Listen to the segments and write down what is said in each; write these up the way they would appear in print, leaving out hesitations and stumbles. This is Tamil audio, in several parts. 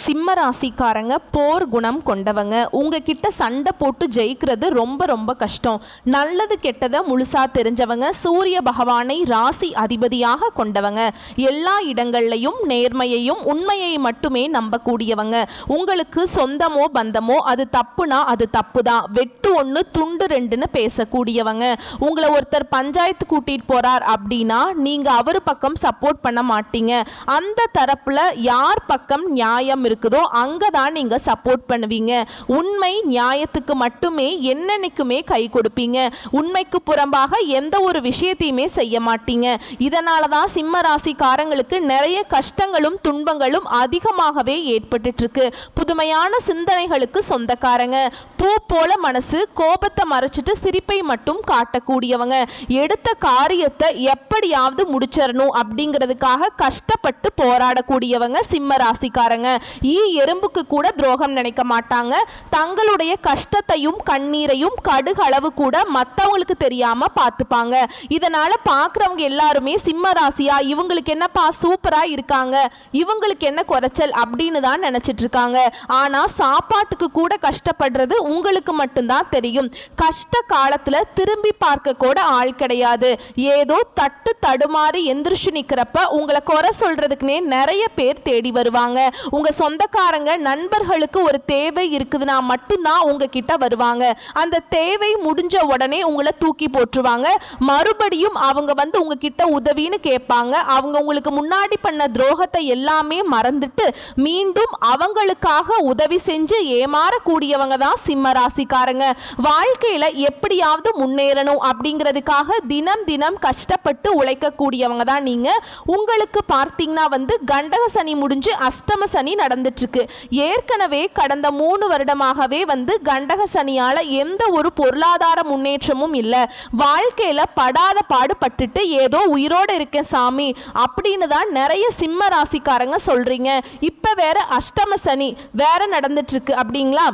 சிம்ம ராசிக்காரங்க போர் குணம் கொண்டவங்க. உங்ககிட்ட சண்டை போட்டு ஜெயிக்கிறது ரொம்ப ரொம்ப கஷ்டம். நல்லது கெட்டதை முழுசா தெரிஞ்சவங்க. சூரிய பகவானை ராசி அதிபதியாக கொண்டவங்க. எல்லா இடங்கள்லையும் நேர்மையையும் உண்மையை மட்டுமே நம்பக்கூடியவங்க. உங்களுக்கு சொந்தமோ பந்தமோ அது தப்புனா அது தப்பு தான், வெட்டு ஒன்று துண்டு ரெண்டுன்னு பேசக்கூடியவங்க. உங்களை ஒருத்தர் பஞ்சாயத்து கூட்டிட்டு போறார் அப்படின்னா நீங்க அவர் பக்கம் சப்போர்ட் பண்ண மாட்டீங்க. அந்த தரப்புல யார் பக்கம் நியாயம் இருக்குதோ அங்கதான் நீங்க சப்போர்ட் பண்ணுவீங்க. உண்மை நியாயத்துக்கு மட்டுமே என்னன்னைக்குமே கை கொடுப்பீங்க. உண்மைக்கு புறம்பாக எந்த ஒரு விஷயத்தையுமே செய்ய மாட்டீங்க. இதனால தான் சிம்ம ராசிக்காரங்களுக்கு நிறைய கஷ்டங்களும் துன்பங்களும் அதிகமாகவே ஏற்பட்டு இருக்கு. புதுமையான சிந்தனைகளுக்கு சொந்தக்காரங்க. பூ போல மனசு, கோபத்தை மறைச்சிட்டு சிரிப்பை மட்டும் காட்டக்கூடியவங்க. எடுத்த காரியத்தை எப்படியாவது முடிச்சிடணும் அப்படிங்கிறதுக்காக கஷ்டப்பட்டு போராடக்கூடியவங்க சிம்ம ராசிக்காரங்க. எறும்புக்கு கூட துரோகம் நினைக்க மாட்டாங்க. தங்களுடைய கஷ்டத்தையும் கண்ணீரையும் கடுகளவு கூட மற்றவங்களுக்கு தெரியாம பார்த்துப்பாங்க. இதனால பார்க்குறவங்க எல்லாருமே சிம்ம ராசியா இவங்களுக்கு என்னப்பா சூப்பரா இருக்காங்க, இவங்களுக்கு என்ன குறைச்சல் அப்படின்னு தான் நினைச்சிட்டு இருக்காங்க. ஆனா சாப்பாட்டுக்கு கூட கஷ்டப்படுறது உங்களுக்கு மட்டும்தான் தெரியும். கஷ்ட காலத்துல திரும்பி பார்க்க கூட ஆள் கிடையாது. ஏதோ தட்டு தடுமாறி எந்திரிச்சு நிக்கிறப்ப உங்களை குறை சொல்றதுக்குன்னே நிறைய பேர் தேடி வருவாங்க. உங்க சொந்தக்காரங்க நண்பர்களுக்கு ஒரு தேவை இருக்குதுன்னா மட்டும்தான் உங்ககிட்ட வருவாங்க. அந்த தேவை முடிஞ்ச உடனே உங்களை தூக்கி போட்டுருவாங்க. மறுபடியும் அவங்க வந்து உங்ககிட்ட உதவின்னு கேட்பாங்க. அவங்க உங்களுக்கு முன்னாடி பண்ண துரோகத்தை எல்லாமே மறந்துட்டு மீண்டும் அவங்களுக்காக உதவி செஞ்சு ஏமாறக்கூடியவங்க தான் சிம்ம ராசிக்காரங்க. வாழ்க்கையில எப்படியாவது முன்னேறணும் அப்படிங்கிறதுக்காக தினம் தினம் கஷ்டப்பட்டு உழைக்கக்கூடியவங்க தான் நீங்க. உங்களுக்கு பார்த்தீங்கன்னா வந்து கண்டக சனி முடிஞ்சு அஷ்டம சனி நடந்துட்டு இருக்கு. ஏற்கனவே கடந்த 3 வருடமாகவே வந்து கண்டக சனியால எந்த ஒரு பொருளாதார முன்னேற்றமும் இல்லை. வாழ்க்கையில படாத பாடுபட்டுட்டு ஏதோ உயிரோடு இருக்கேன் சாமி அப்படின்னு தான் நிறைய சிம்ம ராசிக்காரங்க சொல்றீங்க. இப்ப வேற அஷ்டம சனி வேற நடந்துட்டு இருக்கு அப்படிங்களா?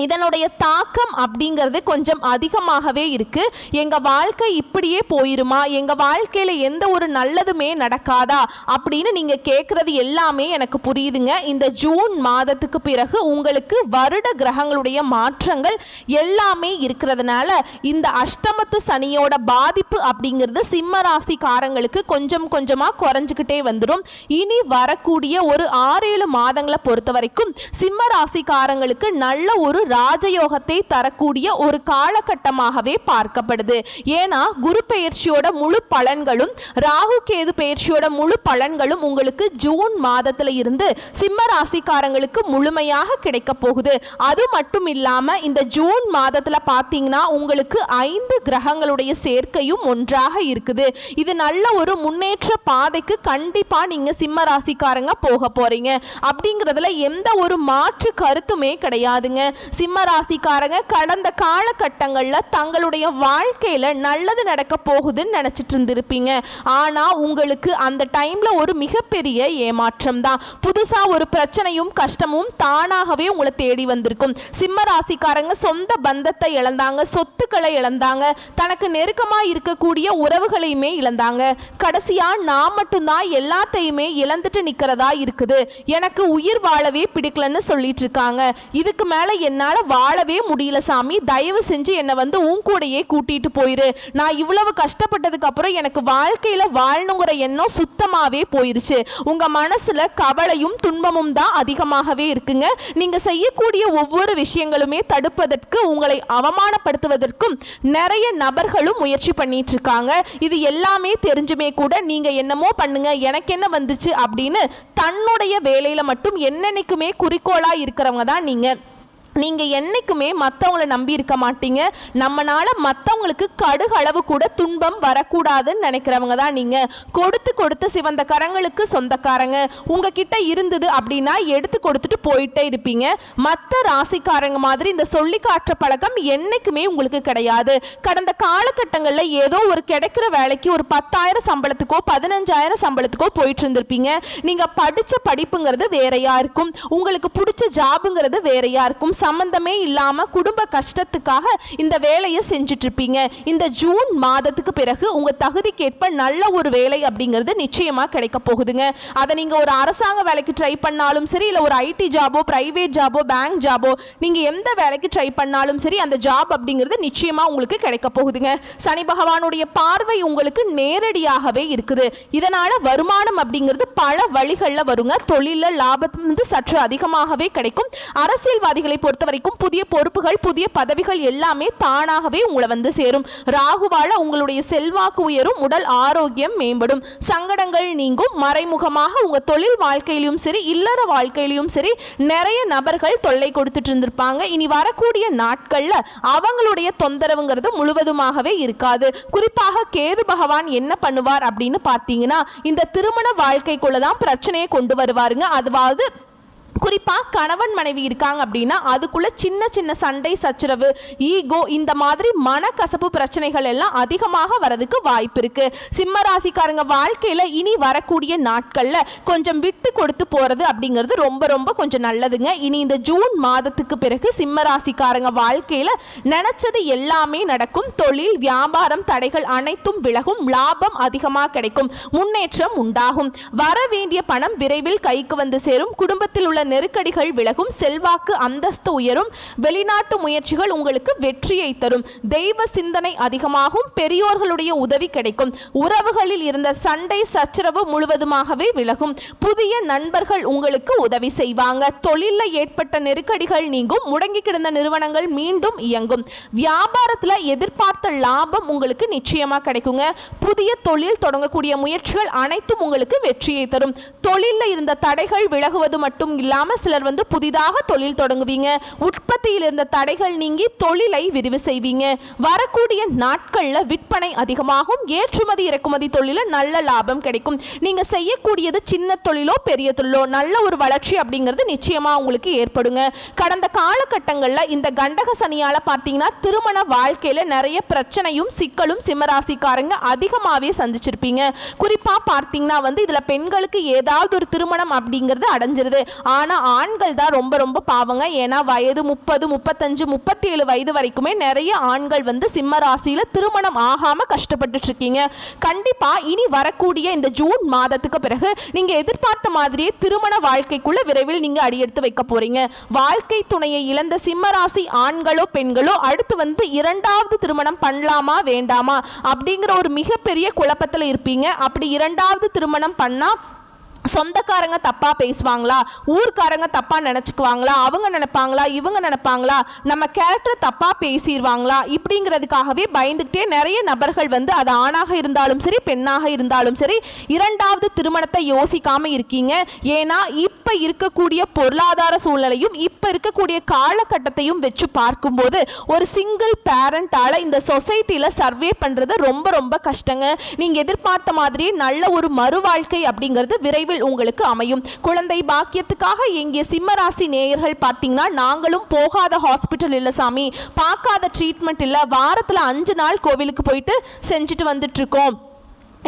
இதனுடைய தாக்கம் அப்படிங்கிறது கொஞ்சம் அதிகமாகவே இருக்கு. எங்க வாழ்க்கை இப்படியே போயிருமா, எங்க வாழ்க்கையில எந்த ஒரு நல்லதுமே நடக்காதா அப்படின்னு நீங்க கேட்கறது எல்லாமே எனக்கு புரியுதுங்க. இந்த ஜூன் மாதத்துக்கு பிறகு உங்களுக்கு வருட கிரகங்களுடைய மாற்றங்கள் எல்லாமே இருக்கிறதுனால இந்த அஷ்டமத்து சனியோட பாதிப்பு அப்படிங்கிறது சிம்ம ராசிக்காரங்களுக்கு கொஞ்சம் கொஞ்சமா குறைஞ்சிக்கிட்டே வந்துடும். இனி வரக்கூடிய ஒரு 6-7 மாதங்களை பொறுத்த வரைக்கும் சிம்ம ராசிக்காரங்களுக்கு நல்ல ஒரு ராஜயோகத்தை தரக்கூடிய ஒரு காலகட்டமாகவே பார்க்கப்படுது. ஏன்னா குரு பெயர்ச்சியோட முழு பலன்களும் ராகு கேது பெயர்ச்சியோட முழு பலன்களும் உங்களுக்கு ஜூன் மாதத்துல இருந்து சிம்ம ராசிக்காரங்களுக்கு முழுமையாக கிடைக்க போகுது. அது மட்டும் இல்லாம இந்த ஜூன் மாதத்துல பாத்தீங்கன்னா உங்களுக்கு 5 கிரகங்களுடைய சேர்க்கையும் ஒன்றாக இருக்குது. இது நல்ல ஒரு முன்னேற்ற பாதைக்கு கண்டிப்பா நீங்க சிம்ம ராசிக்காரங்க போக போறீங்க அப்படிங்கிறதுல எந்த ஒரு மாற்று கருத்துமே கிடையாதுங்க. சிம்ம ராசிக்காரங்க கடந்த காலகட்டங்களில் தங்களுடைய வாழ்க்கையில் நல்லது நடக்க போகுதுன்னு நினச்சிட்டு இருந்திருப்பீங்க. ஆனால் உங்களுக்கு அந்த டைமில் ஒரு மிகப்பெரிய ஏமாற்றம் தான். புதுசாக ஒரு பிரச்சனையும் கஷ்டமும் தானாகவே உங்களை தேடி வந்திருக்கும். சிம்ம ராசிக்காரங்க சொந்த பந்தத்தை இழந்தாங்க, சொத்துக்களை இழந்தாங்க, தனக்கு நெருக்கமாக இருக்கக்கூடிய உறவுகளையுமே இழந்தாங்க. கடைசியாக நான் மட்டும்தான் எல்லாத்தையுமே இழந்துட்டு நிற்கிறதா இருக்குது, எனக்கு உயிர் வாழவே பிடிக்கலன்னு சொல்லிட்டு இருக்காங்க. இதுக்கு மேலே என்னால் வாழவே முடியல சாமி, தயவு செஞ்சு என்னை வந்து உன் கூடையே கூட்டிட்டு போயிரு. நான் இவ்வளவு கஷ்டப்பட்டதுக்கு அப்புறம் எனக்கு வாழ்க்கையில வாழணுங்கிற எண்ணம் சுத்தமாவே போயிருச்சு. உங்க மனசுல கவலையும் துன்பமும் தான் அதிகமாகவே இருக்குங்க. நீங்க செய்யக்கூடிய ஒவ்வொரு விஷயங்களுமே தடுப்பதற்கு, உங்களை அவமானப்படுத்துவதற்கும் நிறைய நபர்களும் முயற்சி பண்ணிட்டு இருக்காங்க. இது எல்லாமே தெரிஞ்சுமே கூட நீங்க என்னமோ பண்ணுங்க, எனக்கு என்ன வந்துச்சு அப்படின்னு தன்னுடைய வேலையில மட்டும் என்னன்னைக்குமே குறிக்கோளா இருக்கிறவங்க தான் நீங்க. நீங்கள் என்றைக்குமே மற்றவங்கள நம்பி இருக்க மாட்டீங்க. நம்மளால மற்றவங்களுக்கு கடுகளவு கூட துன்பம் வரக்கூடாதுன்னு நினைக்கிறவங்க தான் நீங்கள். கொடுத்து கொடுத்து சிவந்த கரங்களுக்கு சொந்தக்காரங்க. உங்ககிட்ட இருந்தது அப்படின்னா எடுத்து கொடுத்துட்டு போயிட்டே இருப்பீங்க. மற்ற ராசிக்காரங்க மாதிரி இந்த சொல்லி காட்டுற பழக்கம் என்றைக்குமே உங்களுக்கு கிடையாது. கடந்த காலகட்டங்களில் ஏதோ ஒரு கிடைக்கிற வேலைக்கு ஒரு 10,000 சம்பளத்துக்கோ 15,000 சம்பளத்துக்கோ போயிட்டு இருந்திருப்பீங்க. நீங்கள் படித்த படிப்புங்கிறது வேறையா இருக்கும், உங்களுக்கு பிடிச்ச ஜாபுங்கிறது வேறையா இருக்கும். சம்பந்தமே இல்லாம குடும்ப கஷ்டத்துக்காக இந்த வேலையை செஞ்சுட்டு இருப்பீங்க. இந்த ஜூன் மாதத்துக்கு பிறகு உங்க தகுதிக்கேற்ப நல்ல ஒரு வேலை அப்படிங்கிறது நிச்சயமா கிடைக்க போகுதுங்க. அதை நீங்க ஒரு அரசாங்க வேலைக்கு ட்ரை பண்ணாலும் சரி, இல்ல ஒரு ஐடி ஜாபோ, பிரைவேட் ஜாபோ, பேங்க் ஜாபோ, நீங்க எந்த வேலைக்கு ட்ரை பண்ணாலும் சரி அந்த ஜாப் அப்படிங்கிறது நிச்சயமா உங்களுக்கு கிடைக்க போகுதுங்க. சனி பகவானுடைய பார்வை உங்களுக்கு நேரடியாகவே இருக்குது. இதனால வருமானம் அப்படிங்கிறது பல வழிகளில் வருங்க. தொழில லாபம் வந்து சற்று அதிகமாகவே கிடைக்கும். அரசியல்வாதிகளை பொறுத்த வரைக்கும் புதிய பொறுப்புகள், புதிய பதவிகள் எல்லாமே தானாகவே உங்களை வந்து சேரும். ராகுவால உங்களுடைய செல்வாக்கு உயரும், உடல் ஆரோக்கியம் மேம்படும், சங்கடங்கள் நீங்கும். மறைமுகமாக உங்க தொழில் வாழ்க்கையிலும் சரி, இல்லற வாழ்க்கையிலும் சரி நிறைய நபர்கள் தொல்லை கொடுத்துட்டு இருந்திருப்பாங்க. இனி வரக்கூடிய நாட்கள்ல அவங்களுடைய தொந்தரவுங்கிறது முழுவதுமாகவே இருக்காது. குறிப்பாக கேது பகவான் என்ன பண்ணுவார் அப்படின்னு பார்த்தீங்கன்னா, இந்த திருமண வாழ்க்கைக்குள்ளதான் பிரச்சனையை கொண்டு வருவாருங்க. அதாவது குறிப்பாக கணவன் மனைவி இருக்காங்க அப்படின்னா அதுக்குள்ள சின்ன சின்ன சண்டை சச்சரவு, ஈகோ, இந்த மாதிரி மனக்கசப்பு பிரச்சனைகள் எல்லாம் அதிகமாக வரதுக்கு வாய்ப்பு இருக்கு. சிம்ம ராசிக்காரங்க வாழ்க்கையில இனி வரக்கூடிய நாட்கள்ல கொஞ்சம் விட்டு கொடுத்து போறது அப்படிங்கிறது ரொம்ப ரொம்ப கொஞ்சம் நல்லதுங்க. இனி இந்த ஜூன் மாதத்துக்கு பிறகு சிம்ம ராசிக்காரங்க வாழ்க்கையில நினைச்சது எல்லாமே நடக்கும். தொழில் வியாபாரம் தடைகள் அனைத்தும் விலகும், லாபம் அதிகமாக கிடைக்கும், முன்னேற்றம் உண்டாகும். வர வேண்டிய பணம் விரைவில் கைக்கு வந்து சேரும். குடும்பத்தில் உள்ள நெருக்கடிகள் விலகும், செல்வாக்கு அந்தஸ்து உயரும். வெளிநாட்டு முயற்சிகள் உங்களுக்கு வெற்றியை தரும். தெய்வ சிந்தனை அதிகமாகும், பெரியோர்களுடைய உதவி கிடைக்கும். உறவுகளில் இருந்த சண்டை சச்சரவு முழுவதுமாகவே விலகும். புதிய நண்பர்கள் உங்களுக்கு உதவி செய்வாங்க. தொழிலில் ஏற்பட்ட நெருக்கடிகள் நீங்கும், முடங்கி கிடந்த நிறுவனங்கள் மீண்டும் இயங்கும். வியாபாரத்தில் எதிர்பார்த்த லாபம் உங்களுக்கு நிச்சயமா கிடைக்குங்க. புதிய தொழில் தொடங்கக்கூடிய முயற்சிகள் அனைத்தும் உங்களுக்கு வெற்றியை தரும். தொழிலில் இருந்த தடைகள் விலகுவது மட்டும் இல்லாமல் சிலர் வந்து புதிதாக தொழில் தொடங்குவீங்க. உற்பத்தியில் இருந்த தடைகள் நீங்கி தொழிலை விரிவு செய்வீங்க. வரக்கூடிய நாட்களில் விற்பனை அதிகமாகும். ஏற்றுமதி இறக்குமதி தொழிலில் நல்ல லாபம் கிடைக்கும். நீங்க செய்யக்கூடியது சின்ன தொழிலோ பெரிய தொழிலோ நல்ல ஒரு வளர்ச்சி அப்படிங்கிறது நிச்சயமா உங்களுக்கு ஏற்படுங்க. கடந்த காலகட்டங்களில் இந்த கண்டக சனியால பார்த்தீங்கன்னா திருமண வாழ்க்கையில நிறைய பிரச்சனையும் சிக்கலும் சிம்மராசிக்காரங்க அதிகமாகவே சந்திச்சிருப்பீங்க. குறிப்பா பார்த்தீங்கன்னா வந்து இதுல பெண்களுக்கு ஏதாவது ஒரு திருமணம் அப்படிங்கிறது அடைஞ்சிருது. ஆனால் ஆண்கள் தான் ரொம்ப ரொம்ப பாவங்க. ஏன்னா வயது 30, 35, 37 வயது வரைக்குமே நிறைய ஆண்கள் வந்து சிம்ம ராசியில் திருமணம் ஆகாமல் கஷ்டப்பட்டு இருக்கீங்க. கண்டிப்பாக இனி வரக்கூடிய இந்த ஜூன் மாதத்துக்கு பிறகு நீங்கள் எதிர்பார்த்த மாதிரியே திருமண வாழ்க்கைக்குள்ள விரைவில் நீங்கள் அடியெடுத்து வைக்க போறீங்க. வாழ்க்கை துணையை இழந்த சிம்ம ராசி ஆண்களோ பெண்களோ அடுத்து வந்து இரண்டாவது திருமணம் பண்ணலாமா வேண்டாமா அப்படிங்கிற ஒரு மிகப்பெரிய குழப்பத்தில் இருப்பீங்க. அப்படி இரண்டாவது திருமணம் பண்ணா சொந்தக்காரங்க தப்பா பேசுவாங்களா, ஊர்க்காரங்க தப்பா நினைச்சுக்குவாங்களா, அவங்க நினைப்பாங்களா, இவங்க நினைப்பாங்களா, நம்ம கேரக்டர் தப்பா பேசிடுவாங்களா, இப்படிங்கிறதுக்காகவே பயந்துக்கிட்டே நிறைய நபர்கள் வந்து அது ஆணாக இருந்தாலும் சரி பெண்ணாக இருந்தாலும் சரி இரண்டாவது திருமணத்தை யோசிக்காம இருக்கீங்க. ஏன்னா இப்ப இருக்கக்கூடிய பொருளாதார சூழ்நிலையும் இப்ப இருக்கக்கூடிய காலகட்டத்தையும் வச்சு பார்க்கும்போது ஒரு சிங்கிள் பேரண்டால இந்த சொசைட்டில சர்வே பண்றது ரொம்ப ரொம்ப கஷ்டங்க. நீங்க எதிர்பார்த்த மாதிரியே நல்ல ஒரு மறு வாழ்க்கை அப்படிங்கிறது விரைவில் உங்களுக்கு அமையும். குழந்தை பாக்கியத்துக்காக எங்கே சிம்மராசி நேயர்கள் பார்த்தீங்கன்னா, நாங்களும் போகாத ஹாஸ்பிட்டல் இல்லை சாமி, பார்க்காத ட்ரீட்மெண்ட் இல்லை, வாரத்தில் 5 நாள் கோவிலுக்கு போயிட்டு செஞ்சுட்டு வந்துட்டு இருக்கோம்,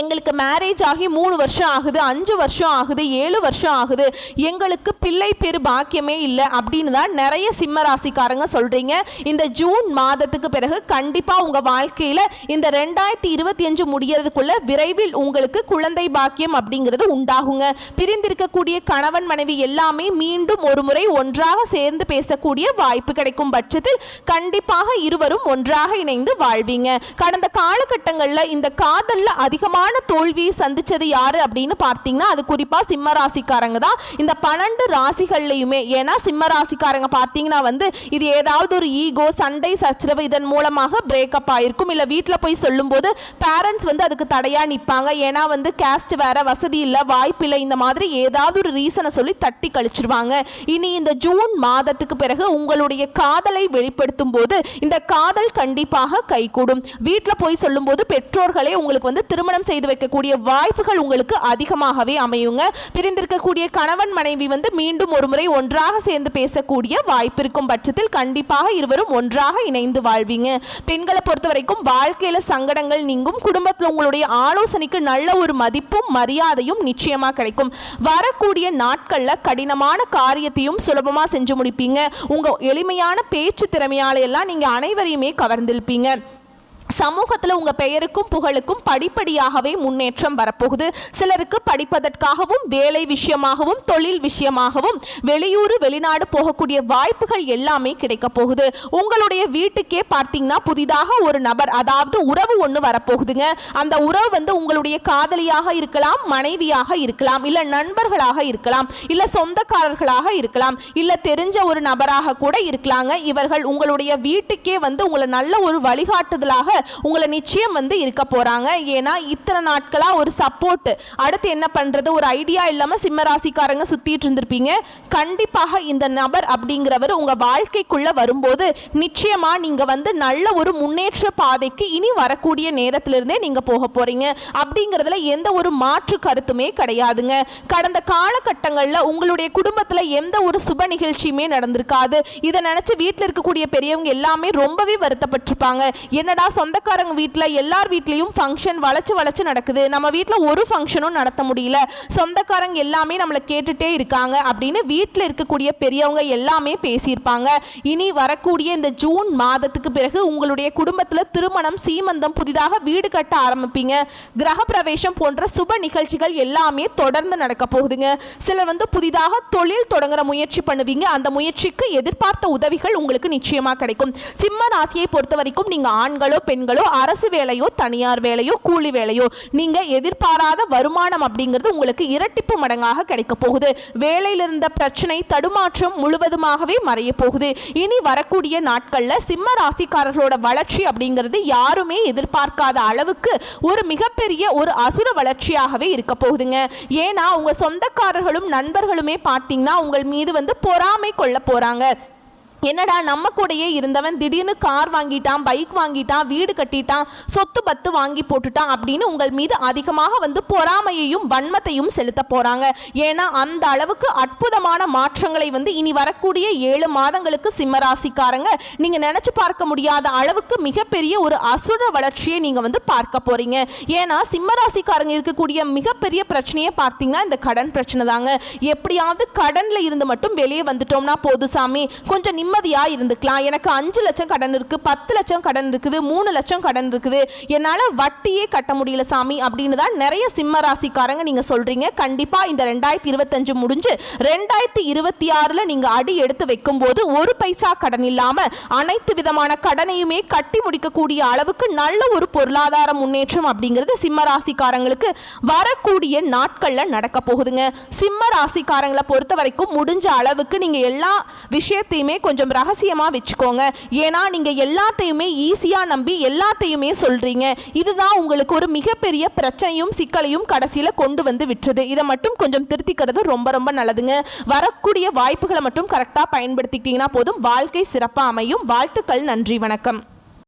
எங்களுக்கு மேரேஜ் ஆகி 3 வருஷம் ஆகுது, 5 வருஷம் ஆகுது, 7 வருஷம் ஆகுது, எங்களுக்கு பிள்ளை பேர் பாக்கியமே இல்லை அப்படின்னு தான் நிறைய சிம்ம ராசிக்காரங்க சொல்றீங்க. இந்த ஜூன் மாதத்துக்கு பிறகு கண்டிப்பா உங்க வாழ்க்கையில இந்த 2025 முடியறதுக்குள்ள விரைவில் உங்களுக்கு குழந்தை பாக்கியம் அப்படிங்கிறது உண்டாகுங்க. பிரிந்திருக்கக்கூடிய கணவன் மனைவி எல்லாமே மீண்டும் ஒரு முறை ஒன்றாக சேர்ந்து பேசக்கூடிய வாய்ப்பு கிடைக்கும் பட்சத்தில் கண்டிப்பாக இருவரும் ஒன்றாக இணைந்து வாழ்வீங்க. கடந்த காலகட்டங்களில் இந்த காதல்ல அதிகமாக தோல்வியை சந்திச்சது யாரு அப்படின்னு பார்த்தீங்கன்னா அது குறிப்பா சிம்ம ராசிக்காரங்க தான். இந்த 12 ராசிகள்லையுமே, ஏன்னா சிம்ம ராசிக்காரங்க பார்த்தீங்கன்னா வந்து இது ஏதாவது ஒரு ஈகோ சண்டை சச்சரவு இதன் மூலமாக பிரேக்கப் ஆயிருக்கும். இல்லை வீட்டில் போய் சொல்லும்போது பேரண்ட்ஸ் வந்து அதுக்கு தடையா நிற்பாங்க. ஏன்னா வந்து கேஸ்ட் வேற, வசதி இல்லை, வாய்ப்பு இல்லை, இந்த மாதிரி ஏதாவது ஒரு ரீசனை சொல்லி தட்டி கழிச்சிருவாங்க. இனி இந்த ஜூன் மாதத்துக்கு பிறகு உங்களுடைய காதலை வெளிப்படுத்தும் போது இந்த காதல் கண்டிப்பாக கைகூடும். வீட்டில் போய் சொல்லும்போது பெற்றோர்களே உங்களுக்கு வந்து திருமணம் திருமணம் செய்து வைக்கக்கூடிய வாய்ப்புகள் உங்களுக்கு அதிகமாகவே அமையுங்க. பிரிந்திருக்கக்கூடிய கணவன் மனைவி வந்து மீண்டும் ஒரு முறை ஒன்றாக சேர்ந்து பேசக்கூடிய வாய்ப்பு இருக்கும் பட்சத்தில் கண்டிப்பாக இருவரும் ஒன்றாக இணைந்து வாழ்வீங்க. பெண்களை பொறுத்த வரைக்கும் வாழ்க்கையில சங்கடங்கள் நீங்கும். குடும்பத்தில் உங்களுடைய ஆலோசனைக்கு நல்ல ஒரு மதிப்பும் மரியாதையும் நிச்சயமா கிடைக்கும். வரக்கூடிய நாட்கள்ல கடினமான காரியத்தையும் சுலபமா செஞ்சு முடிப்பீங்க. உங்க எளிமையான பேச்சு திறமையால எல்லாம் நீங்க அனைவரையுமே கவர்ந்திருப்பீங்க. சமூகத்தில் உங்கள் பெயருக்கும் புகழுக்கும் படிப்படியாகவே முன்னேற்றம் வரப்போகுது. சிலருக்கு படிப்பதற்காகவும் வேலை விஷயமாகவும் தொழில் விஷயமாகவும் வெளியூர் வெளிநாடு போகக்கூடிய வாய்ப்புகள் எல்லாமே கிடைக்க போகுது. உங்களுடைய வீட்டுக்கே பார்த்தீங்கன்னா புதிதாக ஒரு நபர், அதாவது உறவு ஒன்று வரப்போகுதுங்க. அந்த உறவு வந்து உங்களுடைய காதலியாக இருக்கலாம், மனைவியாக இருக்கலாம், இல்லை நண்பர்களாக இருக்கலாம், இல்லை சொந்தக்காரர்களாக இருக்கலாம், இல்லை தெரிஞ்ச ஒரு நபராக கூட இருக்கலாங்க. இவர்கள் உங்களுடைய வீட்டுக்கே வந்து உங்களை நல்ல ஒரு வழிகாட்டுதலாக உங்களை நிச்சயம் வந்து இருக்க போறாங்க. ஏன்னா இத்தனை நாட்களா ஒரு சப்போர்ட், அடுத்து என்ன பண்றது ஒரு ஐடியா இல்லாம சிம்ம ராசிக்காரங்க சுத்திட்டு இருந்திருப்பீங்க. கண்டிப்பாக இந்த நபர் அப்படிங்கிறவர் உங்க வாழ்க்கைக்குள்ள வரும்போது நிச்சயமா நீங்க வந்து நல்ல ஒரு முன்னேற்ற பாதைக்கு இனி வரக்கூடிய நேரத்திலிருந்தே நீங்க போக போறீங்க அப்படிங்கிறதுல எந்த ஒரு மாற்று கருத்துமே கிடையாதுங்க. கடந்த காலகட்டங்களில் உங்களுடைய குடும்பத்தில் எந்த ஒரு சுப நிகழ்ச்சியுமே நடந்திருக்காது. இதை நினைச்சு வீட்டில் இருக்கக்கூடிய பெரியவங்க எல்லாமே ரொம்பவே வருத்தப்பட்டிருப்பாங்க. என்னடா சொந்தக்காரங்க வீட்டில் எல்லார் வீட்லேயும் ஃபங்க்ஷன் வளைச்சு நடக்குது, நம்ம வீட்டில் ஒரு ஃபங்க்ஷனும் நடத்த முடியல, சொந்தக்காரங்க எல்லாமே நம்மளை கேட்டுட்டே இருக்காங்க அப்படின்னு வீட்டில் இருக்கக்கூடிய பெரியவங்க எல்லாமே பேசியிருப்பாங்க. இனி வரக்கூடிய இந்த ஜூன் மாதத்துக்கு பிறகு உங்களுடைய குடும்பத்தில் திருமணம், சீமந்தம், புதிதாக வீடு கட்ட ஆரம்பிப்பீங்க. கிரக பிரவேசம் போன்ற சுப நிகழ்ச்சிகள் எல்லாமே தொடர்ந்து நடக்க போகுதுங்க. சிலர் வந்து புதிதாக தொழில் தொடங்குற முயற்சி பண்ணுவீங்க. அந்த முயற்சிக்கு எதிர்பார்த்த உதவிகள் உங்களுக்கு நிச்சயமாக கிடைக்கும். சிம்ம ராசியை பொறுத்த வரைக்கும் நீங்க ஆண்களோ பெண்களோ, அரசு வேலையோ தனியார் வேலையோ கூலி வேலையோ, நீங்க எதிர்பாராத வருமானம் அப்படிங்கிறது உங்களுக்கு இரட்டிப்பு மடங்காக கிடைக்க போகுது. வேலையில் இருந்த பிரச்சனை தடுமாற்றம் முழுவதுமாகவே மறைய போகுது. இனி வரக்கூடிய நாட்கள்ல சிம்ம ராசிக்காரர்களோட வளர்ச்சி அப்படிங்கிறது யாருமே எதிர்பார்க்காத அளவுக்கு ஒரு மிகப்பெரிய ஒரு அசுர வளர்ச்சியாகவே இருக்க போகுதுங்க. ஏன்னா உங்க சொந்தக்காரர்களும் நண்பர்களுமே பார்த்தீங்கன்னா உங்கள் மீது வந்து பொறாமை கொள்ள போறாங்க. என்னடா நம்ம கூடயே இருந்தவன் திடீர்னு கார் வாங்கிட்டான், பைக் வாங்கிட்டான், வீடு கட்டிட்டான், சொத்து பத்து வாங்கி போட்டுட்டான் அப்படின்னு உங்கள் மீது அதிகமாக வந்து பொறாமையையும் வன்மத்தையும் செலுத்த போறாங்க. ஏன்னா அந்த அளவுக்கு அற்புதமான மாற்றங்களை வந்து இனி வரக்கூடிய 7 மாதங்களுக்கு சிம்மராசிக்காரங்க நீங்க நினைச்சு பார்க்க முடியாத அளவுக்கு மிகப்பெரிய ஒரு அசுர வளர்ச்சியை நீங்க வந்து பார்க்க போறீங்க. ஏன்னா சிம்மராசிக்காரங்க இருக்கக்கூடிய மிகப்பெரிய பிரச்சனையை பார்த்தீங்கன்னா இந்த கடன் பிரச்சனை தாங்க. எப்படியாவது கடன்ல இருந்து மட்டும் வெளியே வந்துட்டோம்னா போது சாமி, கொஞ்சம் நிம்மதியா இருந்துக்கலாம். எனக்கு 5 லட்சம் கடன் இருக்கு, 10 லட்சம் கடன் இருக்குது, 3 லட்சம் கடன் இருக்குது, என்னால வட்டியே கட்ட முடியல சாமி அப்படின்னு தான் நிறைய சிம்ம ராசிக்காரங்க நீங்க சொல்றீங்க. கண்டிப்பா இந்த 2025 முடிஞ்சு 2026ல நீங்க அடி எடுத்து வைக்கும் போது ஒரு பைசா கடன் இல்லாம அனைத்து விதமான கடனையுமே கட்டி முடிக்கக்கூடிய அளவுக்கு நல்ல ஒரு பொருளாதார முன்னேற்றம் அப்படிங்கிறது சிம்ம ராசிக்காரங்களுக்கு வரக்கூடிய நாட்கள்ல நடக்க போகுதுங்க. சிம்ம ராசிக்காரங்களை பொறுத்த வரைக்கும் முடிஞ்ச அளவுக்கு நீங்க எல்லா விஷயத்தையுமே கொஞ்சம் ரகசியமா வச்சுக்கோங்க. ஏன்னா நீங்க எல்லாத்தையுமே ஈஸியா நம்பி எல்லாத்தையுமே சொல்றீங்க. இதுதான் உங்களுக்கு ஒரு மிகப்பெரிய பிரச்சனையும் சிக்கலையும் கடைசியில கொண்டு வந்து விட்டுருது. இதை மட்டும் கொஞ்சம் திருத்திக்கிறது ரொம்ப நல்லதுங்க. வரக்கூடிய வாய்ப்புகளை மட்டும் கரெக்டா பயன்படுத்திக்கிட்டீங்கன்னா போதும், வாழ்க்கை சிறப்பா அமையும். வாழ்த்துக்கள். நன்றி, வணக்கம்.